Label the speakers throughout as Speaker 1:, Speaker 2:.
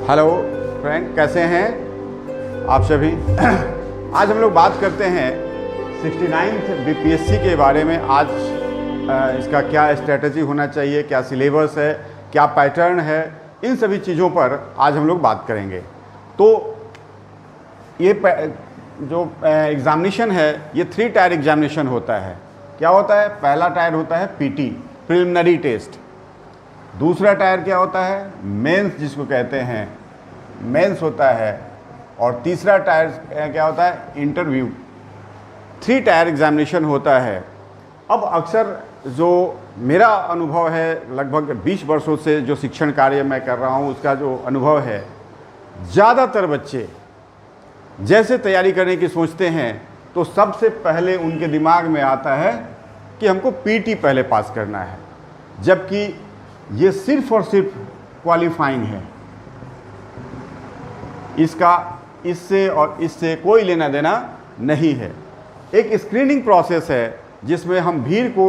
Speaker 1: Hello friend, कैसे हैं आप सभी। आज हम लोग बात करते हैं 69th बीपीएससी के बारे में। आज इसका क्या स्ट्रेटजी होना चाहिए, क्या सिलेबस है, क्या पैटर्न है, इन सभी चीज़ों पर आज हम लोग बात करेंगे। तो ये जो एग्ज़ामिनेशन है ये 3 टायर एग्ज़ामिनेशन होता है। क्या होता है? पहला टायर होता है पीटी, प्रिलिमिनरी टेस्ट। दूसरा टायर क्या होता है? मेंस, जिसको कहते हैं मेंस होता है। और तीसरा टायर क्या होता है? इंटरव्यू। 3 टायर एग्ज़ामिनेशन होता है। अब अक्सर जो मेरा अनुभव है, लगभग 20 वर्षों से जो शिक्षण कार्य मैं कर रहा हूँ, उसका जो अनुभव है, ज़्यादातर बच्चे जैसे तैयारी करने की सोचते हैं तो सबसे पहले उनके दिमाग में आता है कि हमको पीटी पहले पास करना है, जबकि ये सिर्फ और सिर्फ क्वालिफाइंग है। इसका इससे और इससे कोई लेना देना नहीं है। एक स्क्रीनिंग प्रोसेस है जिसमें हम भीड़ को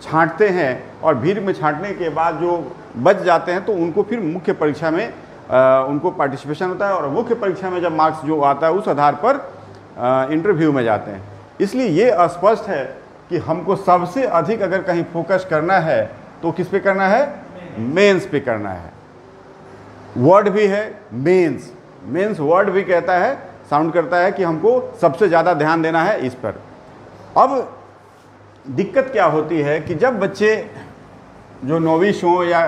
Speaker 1: छांटते हैं और भीड़ में छांटने के बाद जो बच जाते हैं तो उनको फिर मुख्य परीक्षा में उनको पार्टिसिपेशन होता है, और मुख्य परीक्षा में जब मार्क्स जो आता है उस आधार पर इंटरव्यू में जाते हैं। इसलिए ये स्पष्ट है कि हमको सबसे अधिक अगर कहीं फोकस करना है तो किस पे करना है? मेंस पे करना है। वर्ड भी है मेंस, मेंस वर्ड भी कहता है, साउंड करता है कि हमको सबसे ज़्यादा ध्यान देना है इस पर। अब दिक्कत क्या होती है कि जब बच्चे जो नोविश हों या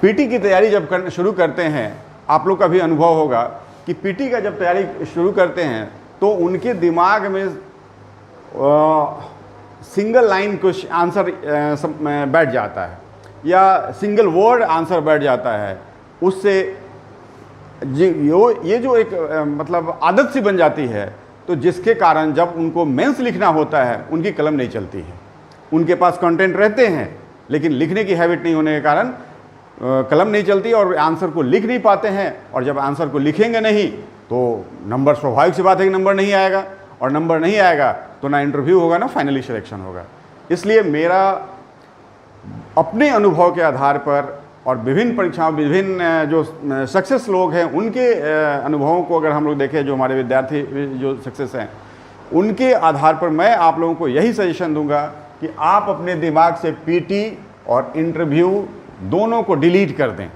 Speaker 1: पीटी की तैयारी जब करना शुरू करते हैं, आप लोग का भी अनुभव होगा कि पीटी का जब तैयारी शुरू करते हैं तो उनके दिमाग में सिंगल लाइन कुछ आंसर बैठ जाता है या सिंगल वर्ड आंसर बैठ जाता है। उससे ये जो एक मतलब आदत सी बन जाती है, तो जिसके कारण जब उनको मेंस लिखना होता है उनकी कलम नहीं चलती है। उनके पास कंटेंट रहते हैं लेकिन लिखने की हैबिट नहीं होने के कारण कलम नहीं चलती और आंसर को लिख नहीं पाते हैं। और जब आंसर को लिखेंगे नहीं तो नंबर, स्वाभाविक सी बात है कि नंबर नहीं आएगा, और नंबर नहीं आएगा तो ना इंटरव्यू होगा ना फाइनली सिलेक्शन होगा। इसलिए मेरा अपने अनुभव के आधार पर और विभिन्न परीक्षाओं, विभिन्न जो सक्सेस लोग हैं उनके अनुभवों को अगर हम लोग देखें, जो हमारे विद्यार्थी जो सक्सेस हैं उनके आधार पर मैं आप लोगों को यही सजेशन दूंगा कि आप अपने दिमाग से पीटी और इंटरव्यू दोनों को डिलीट कर दें।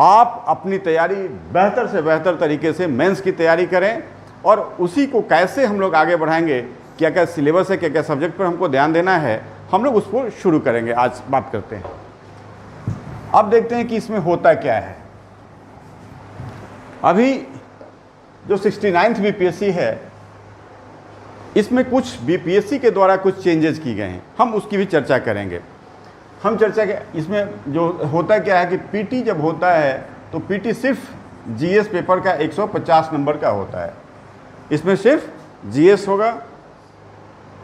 Speaker 1: आप अपनी तैयारी बेहतर से बेहतर तरीके से मेंस की तैयारी करें, और उसी को कैसे हम लोग आगे बढ़ाएंगे, क्या क्या सिलेबस है, क्या क्या सब्जेक्ट पर हमको ध्यान देना है, हम लोग उसको शुरू करेंगे। आज बात करते हैं। अब देखते हैं कि इसमें होता क्या है। अभी जो 69th बीपीएससी है, इसमें कुछ बीपीएससी के द्वारा कुछ चेंजेस की गए हैं, हम उसकी भी चर्चा करेंगे। हम चर्चा के इसमें जो होता क्या है कि पीटी जब होता है तो पीटी सिर्फ जीएस पेपर का 150 नंबर का होता है। इसमें सिर्फ जीएस होगा,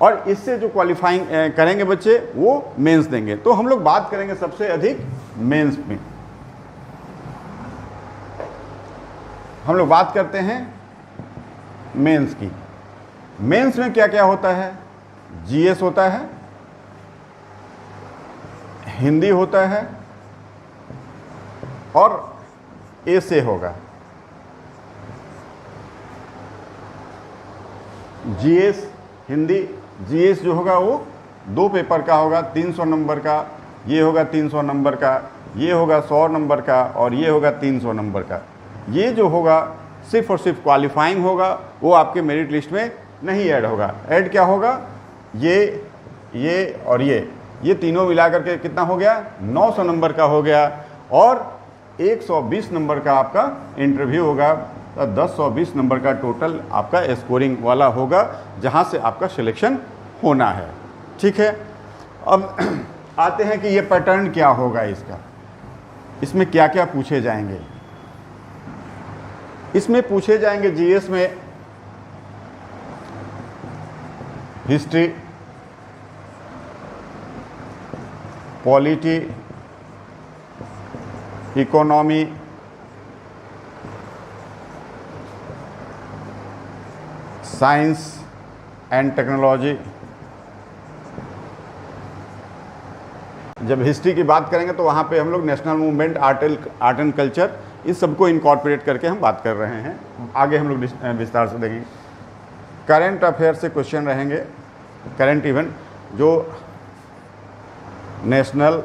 Speaker 1: और इससे जो क्वालिफाइंग करेंगे बच्चे वो मेंस देंगे। तो हम लोग बात करेंगे सबसे अधिक मेंस में। हम लोग बात करते हैं मेंस की। मेंस में क्या क्या होता है? जीएस होता है, हिंदी होता है, और एसे होगा। जीएस, हिंदी, जीएस जो होगा वो 2 पेपर का होगा, 300 नंबर का। ये होगा 300 नंबर का, ये होगा 100 नंबर का, और ये होगा 300 नंबर का। ये जो होगा सिर्फ और सिर्फ क्वालिफाइंग होगा, वो आपके मेरिट लिस्ट में नहीं ऐड होगा। ऐड क्या होगा? ये और ये तीनों मिलाकर के कितना हो गया? 900 नंबर का हो गया, और 120 नंबर का आपका इंटरव्यू होगा। तो 1020 नंबर का टोटल आपका स्कोरिंग वाला होगा, जहां से आपका सिलेक्शन होना है। ठीक है, अब आते हैं कि ये पैटर्न क्या होगा इसका, इसमें क्या क्या पूछे जाएंगे। इसमें पूछे जाएंगे जीएस में history, polity, economy, science and technology, जब हिस्ट्री की बात करेंगे तो वहाँ पे हम लोग national movement, art and culture, इस सबको इनकॉर्पोरेट करके हम बात कर रहे हैं। आगे हम लोग विस्तार से देखेंगे। करंट अफेयर से क्वेश्चन रहेंगे, करंट इवेंट जो नेशनल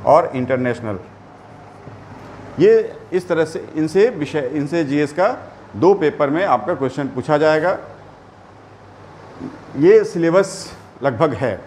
Speaker 1: और इंटरनेशनल, ये इस तरह से इनसे जीएस का 2 पेपर में आपका क्वेश्चन पूछा जाएगा। ये सिलेबस लगभग है।